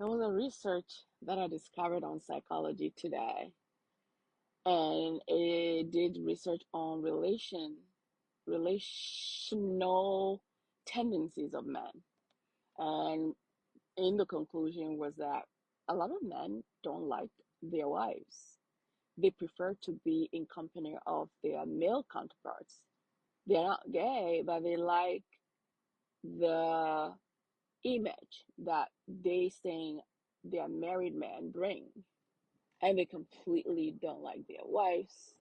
There was a research that I discovered on Psychology Today, and it did research on relational tendencies of men. And in the conclusion was that a lot of men don't like their wives. They prefer to be in company of their male counterparts. They're not gay, but they like the image that they saying their married men bring. And they completely don't like their wives.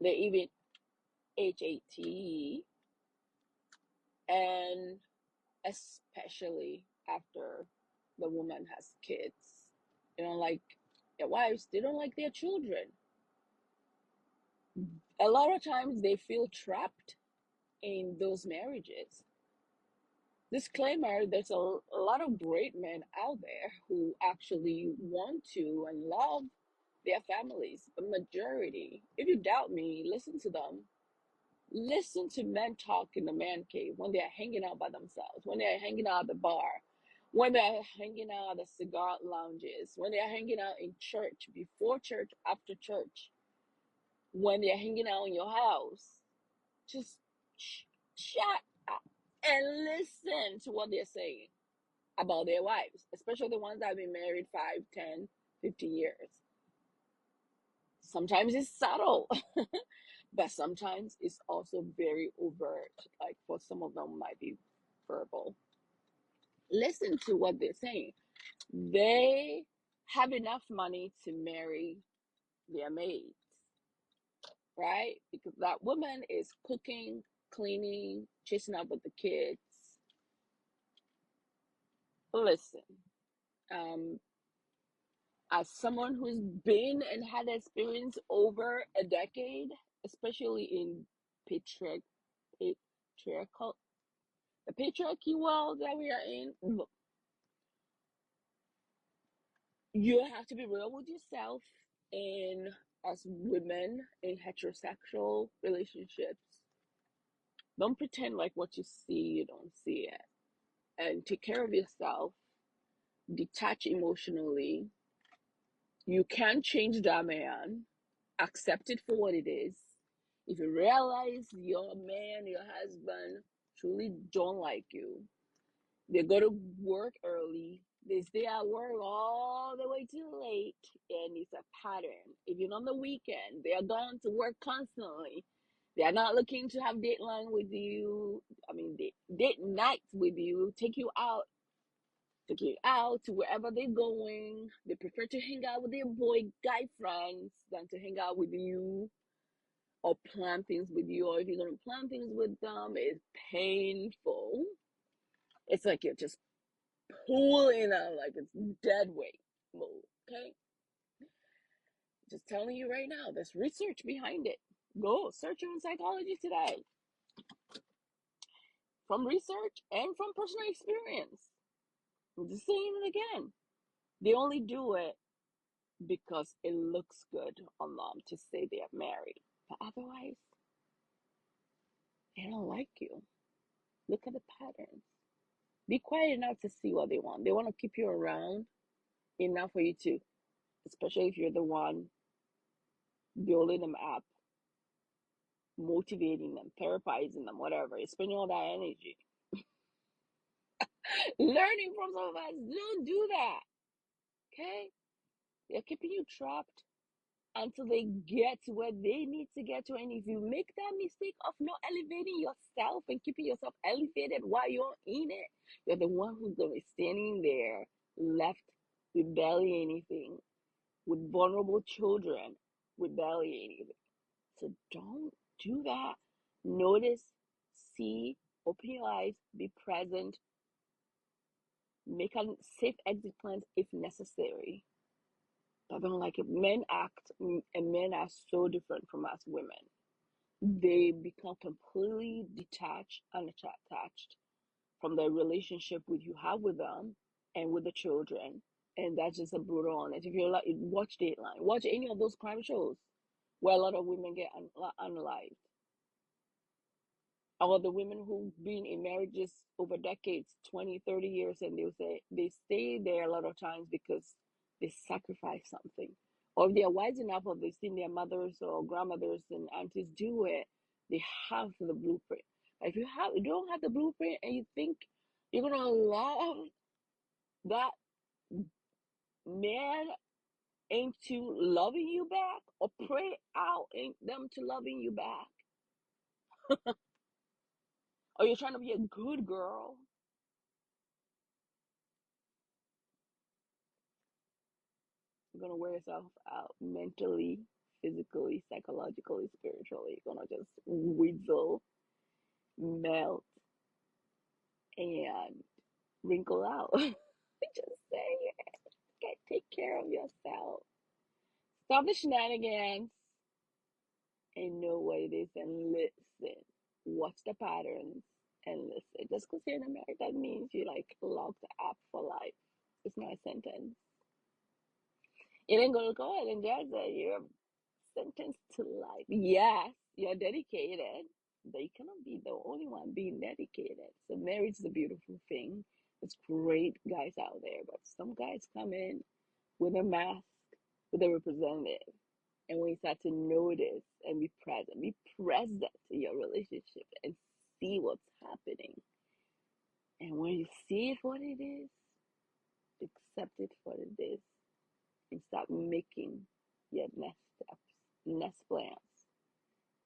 They even HAT, and especially after the woman has kids. They don't like their wives, they don't like their children. A lot of times they feel trapped in those marriages. Disclaimer, there's a lot of great men out there who actually want to and love their families. The majority, if you doubt me, listen to them. Listen to men talk in the man cave when they're hanging out by themselves, when they're hanging out at the bar, when they're hanging out at the cigar lounges, when they're hanging out in church, before church, after church, when they're hanging out in your house. Just shut up and listen to what they're saying about their wives, especially the ones that have been married 5, 10, 50 years. Sometimes it's subtle, but sometimes it's also very overt. Like for some of them, might be verbal. Listen to what they're saying. They have enough money to marry their maids, right? Because that woman is cooking, cleaning, chasing up with the kids. Listen, um, as someone who's been and had experience over a decade, especially in patriarch, patriarchal, the patriarchy world that we are in, look, you have to be real with yourself. And as women in heterosexual relationships, don't pretend like what you see, you don't see it. And take care of yourself, detach emotionally. You can change that man, accept it for what it is. If you realize your man, your husband truly don't like you, they go to work early, they stay at work all the way too late, and it's a pattern. Even on the weekend, they are going to work constantly. They are not looking to have date line with you. I mean, date nights with you, take you out to wherever they're going. They prefer to hang out with their boy guy friends than to hang out with you or plan things with you. Or if you're gonna plan things with them, it's painful. It's like you're just pulling on like it's dead weight mode. Okay, just telling you right now, there's research behind it. Go search on Psychology Today, from research and from personal experience. I'm just saying it again. They only do it because it looks good on them to say they are married. But otherwise, they don't like you. Look at the patterns. Be quiet enough to see what they want. They want to keep you around enough for you to, especially if you're the one building them up, motivating them, therapizing them, whatever. You're spending all that energy. Learning from some of us, don't do that. Okay? They're keeping you trapped until they get to where they need to get to. And if you make that mistake of not elevating yourself and keeping yourself elevated while you're in it, you're the one who's going to be standing there left with barely anything, with vulnerable children, with barely anything. So don't do that. Notice, see, open your eyes, be present, make a safe exit plans if necessary. I don't like it. Men act, and men are so different from us women. They become completely detached and attached from the relationship with you have with them and with the children. And that's just a brutal honest. If you like, watch Dateline, watch any of those crime shows where a lot of women get unalived. Or the women who've been in marriages over decades, 20, 30 years, and they'll say they stay there a lot of times because they sacrifice something. Or if they're wise enough, or they've seen their mothers or grandmothers and aunties do it, they have the blueprint. If you don't have the blueprint and you think you're gonna love that man into loving you back, or pray out in them to loving you back, or you're trying to be a good girl, you're gonna wear yourself out mentally, physically, psychologically, spiritually. You're gonna just wiggle, melt, and wrinkle out. Just saying, you can't take care of yourself. Stop the shenanigans and know what it is and listen. Watch the patterns and listen. Just because you're in America means you're like locked up for life. It's not a sentence. It ain't gonna go ahead and judge that you're sentenced to life. Yes, you're dedicated, but you cannot be the only one being dedicated. So marriage is a beautiful thing. It's great guys out there, but some guys come in with a mask, with a representative. And when you start to notice and be present in your relationship and see what's happening. And when you see it for what it is, accept it for what it is, and start making your next steps, next plans.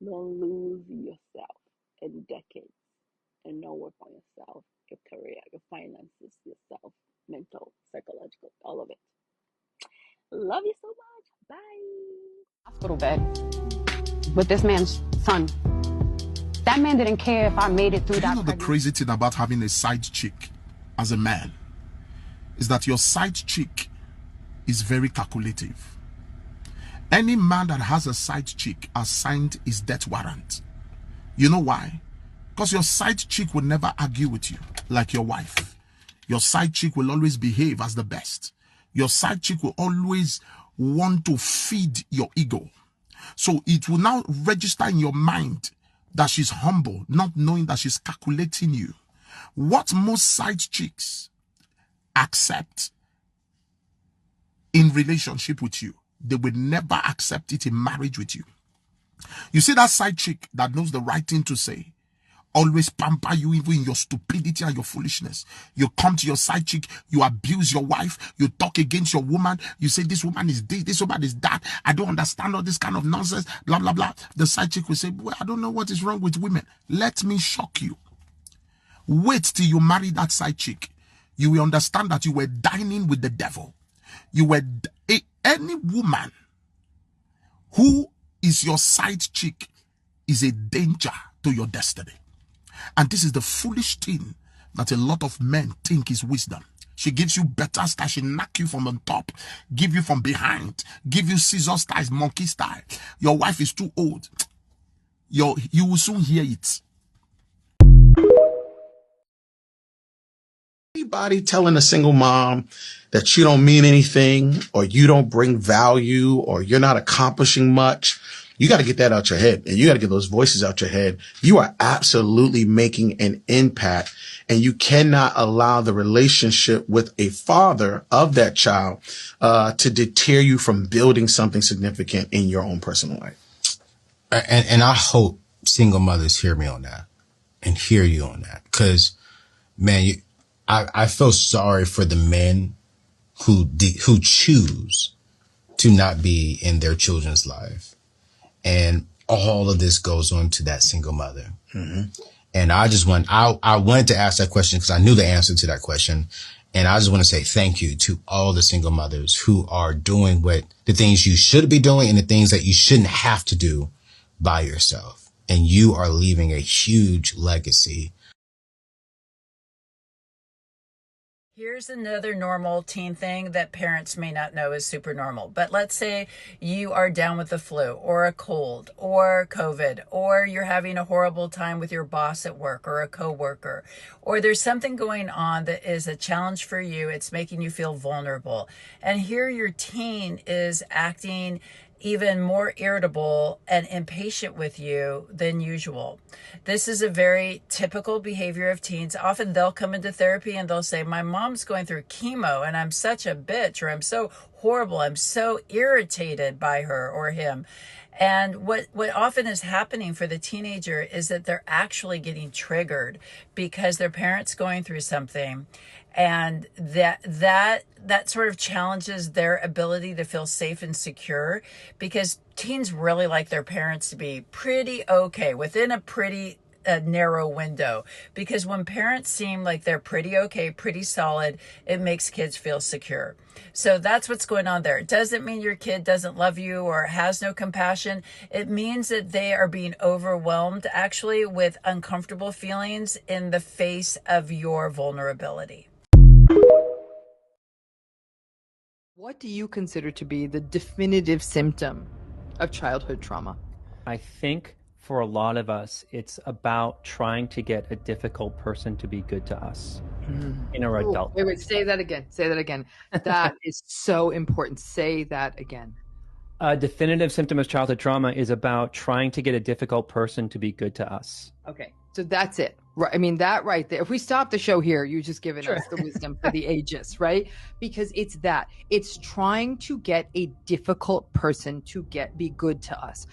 Don't lose yourself in decades and not work on yourself, your career, your finances, yourself, mental, psychological, all of it. Love you so much. Bye. Hospital bed with this man's son. That man didn't care if I made it through that. You know the crazy thing about having a side chick as a man is that your side chick is very calculative. Any man that has a side chick has signed his death warrant. You know why? Because your side chick will never argue with you like your wife. Your side chick will always behave as the best. Your side chick will always want to feed your ego. So it will now register in your mind that she's humble, not knowing that she's calculating you. What most side chicks accept in relationship with you, they will never accept it in marriage with you. You see that side chick that knows the right thing to say, always pamper you even in your stupidity and your foolishness. You come to your side chick, you abuse your wife, you talk against your woman, you say this woman is this woman is that, I don't understand all this kind of nonsense, blah blah blah. The side chick will say, well, I don't know what is wrong with women. Let me shock you. Wait till you marry that side chick. You will understand that you were dining with the devil. You were any woman who is your side chick is a danger to your destiny. And this is the foolish thing that a lot of men think is wisdom. She gives you better style. She knock you from on top, give you from behind, give you scissor style, monkey style. Your wife is too old. You will soon hear it. Anybody telling a single mom that you don't mean anything, or you don't bring value, or you're not accomplishing much, you got to get that out your head, and you got to get those voices out your head. You are absolutely making an impact, and you cannot allow the relationship with a father of that child to deter you from building something significant in your own personal life. And I hope single mothers hear me on that and hear you on that, because man, I feel sorry for the men who choose to not be in their children's life. And all of this goes on to that single mother. Mm-hmm. And I wanted to ask that question because I knew the answer to that question. And I just want to say thank you to all the single mothers who are doing the things you should be doing and the things that you shouldn't have to do by yourself. And you are leaving a huge legacy. Here's another normal teen thing that parents may not know is super normal. But let's say you are down with the flu or a cold or COVID, or you're having a horrible time with your boss at work or a coworker, or there's something going on that is a challenge for you. It's making you feel vulnerable. And here your teen is acting even more irritable and impatient with you than usual. This is a very typical behavior of teens. Often they'll come into therapy and they'll say, my mom's going through chemo and I'm such a bitch, or I'm so horrible, I'm so irritated by her or him. And what often is happening for the teenager is that they're actually getting triggered because their parents going through something, and that sort of challenges their ability to feel safe and secure, because teens really like their parents to be pretty okay within a pretty narrow window, because when parents seem like they're pretty okay, pretty solid, it makes kids feel secure. So that's what's going on there. It doesn't mean your kid doesn't love you or has no compassion. It means that they are being overwhelmed actually with uncomfortable feelings in the face of your vulnerability. What do you consider to be the definitive symptom of childhood trauma? I think for a lot of us, it's about trying to get a difficult person to be good to us in our adult. Wait, say that again. Say that again. That is so important. Say that again. A definitive symptom of childhood trauma is about trying to get a difficult person to be good to us. Okay, so that's it. Right. I mean, that right there. If we stop the show here, you've just given us the wisdom for the ages, right? Because it's that. It's trying to get a difficult person to be good to us.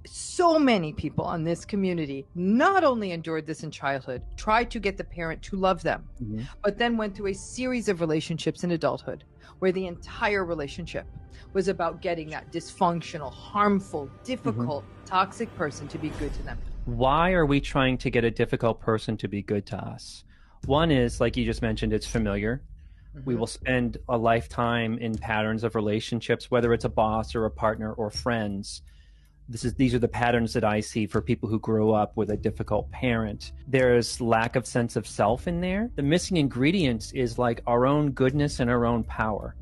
So many people in this community not only endured this in childhood, tried to get the parent to love them, but then went through a series of relationships in adulthood where the entire relationship was about getting that dysfunctional, harmful, difficult, toxic person to be good to them. Why are we trying to get a difficult person to be good to us? One is, like you just mentioned, it's familiar. We will spend a lifetime in patterns of relationships, whether it's a boss or a partner or friends. These are the patterns that I see for people who grow up with a difficult parent. There's lack of sense of self in there. The missing ingredients is like our own goodness and our own power.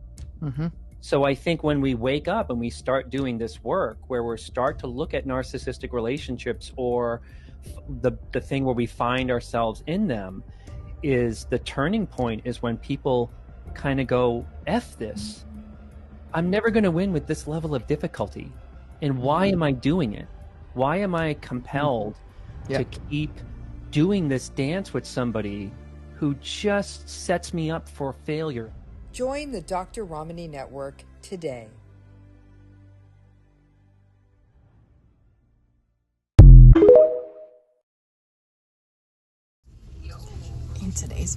So I think when we wake up and we start doing this work where we start to look at narcissistic relationships, or the thing where we find ourselves in them, is the turning point is when people kind of go, F this. I'm never going to win with this level of difficulty. And why am I doing it? Why am I compelled to keep doing this dance with somebody who just sets me up for failure? Join the Dr. Ramani Network today. In today's